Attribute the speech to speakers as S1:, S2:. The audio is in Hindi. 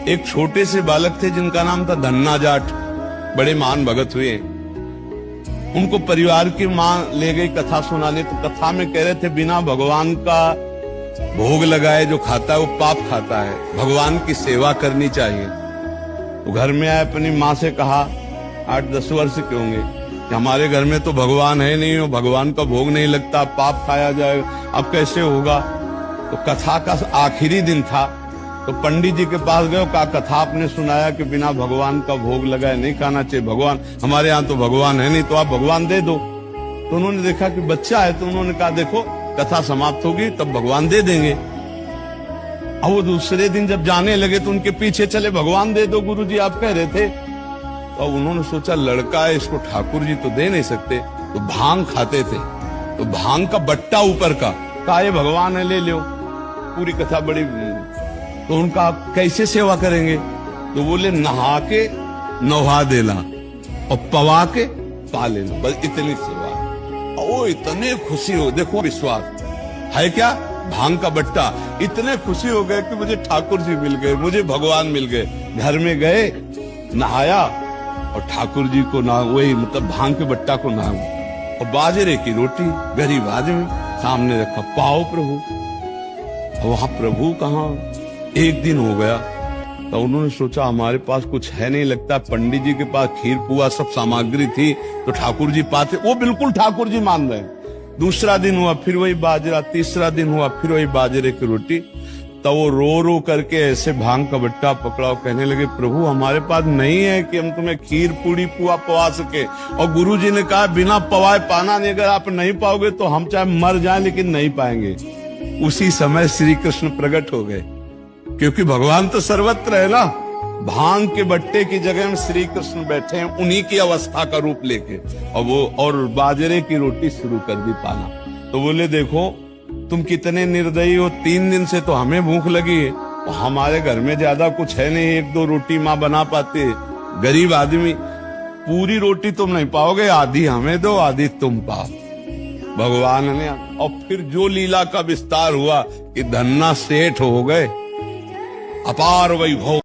S1: एक छोटे से बालक थे जिनका नाम था धन्ना जाट, बड़े महान भगत हुए। उनको परिवार की मां ले गई कथा सुनाने, तो कथा में कह रहे थे बिना भगवान का भोग लगाए जो खाता है वो पाप खाता है, भगवान की सेवा करनी चाहिए। तो घर में आए, अपनी माँ से कहा, 8-10 वर्ष के होंगे, कि हमारे घर में तो भगवान है नहीं, भगवान का भोग नहीं लगता, पाप खाया जाएगा, अब कैसे होगा। तो कथा का आखिरी दिन था, तो पंडित जी के पास गए, कहा कथा आपने सुनाया कि बिना भगवान का भोग लगाए नहीं खाना चाहिए, भगवान हमारे यहाँ तो भगवान है नहीं, तो आप भगवान दे दो। तो उन्होंने देखा कि बच्चा है, तो उन्होंने कहा देखो कथा समाप्त होगी तब भगवान दे देंगे। अब वो दूसरे दिन जब जाने लगे तो उनके पीछे चले, भगवान दे दो गुरुजी आप कह रहे थे। तो उन्होंने सोचा लड़का है, इसको ठाकुर जी तो दे नहीं सकते, तो भांग खाते थे, तो भांग का बट्टा ऊपर का, कहा ये भगवान है ले लो। पूरी कथा बड़ी, तो उनका कैसे सेवा करेंगे, तो बोले नहा के नहा देना और पवा के पा लेना, बस इतनी सेवा। ओ इतने खुशी हो, देखो विश्वास है क्या, भांग का बट्टा, इतने खुशी हो गए कि मुझे ठाकुर जी मिल गए, मुझे भगवान मिल गए। घर में गए, नहाया और ठाकुर जी को ना, वही मतलब भांग के बट्टा को ना, और बाजरे की रोटी, गरीब आदमी सामने रखा, पाओ प्रभु। वहां प्रभु कहाँ, एक दिन हो गया, तो उन्होंने सोचा हमारे पास कुछ है नहीं, लगता पंडित जी के पास खीर पुआ सब सामग्री थी तो ठाकुर जी पाते, वो बिल्कुल ठाकुर जी मान रहे। दूसरा दिन हुआ फिर वही बाजरा, तीसरा दिन हुआ फिर वही बाजरे की रोटी। तो वो रो रो करके ऐसे भांग का बट्टा पकड़ा, कहने लगे प्रभु हमारे पास नहीं है कि हम तुम्हें खीर पूड़ी पुआ पवा सके, और गुरु जी ने कहा बिना पवाए पाना नहीं, अगर आप नहीं पाओगे तो हम चाहे मर जाएं लेकिन नहीं पाएंगे। उसी समय श्री कृष्ण प्रकट हो गए, क्योंकि भगवान तो सर्वत्र है ना। भांग के बट्टे की जगह में श्री कृष्ण बैठे हैं, उन्हीं की अवस्था का रूप लेके, और वो और बाजरे की रोटी शुरू कर दी पाना। तो बोले देखो तुम कितने निर्दयी हो, 3 दिन से तो हमें भूख लगी है, और हमारे घर में ज्यादा कुछ है नहीं, 1-2 रोटी माँ बना पाते, गरीब आदमी, पूरी रोटी तुम नहीं पाओगे, आधी हमें दो आधी तुम पाओ। भगवान ने, और फिर जो लीला का विस्तार हुआ कि धन्ना सेठ हो गए, अपार वैभव।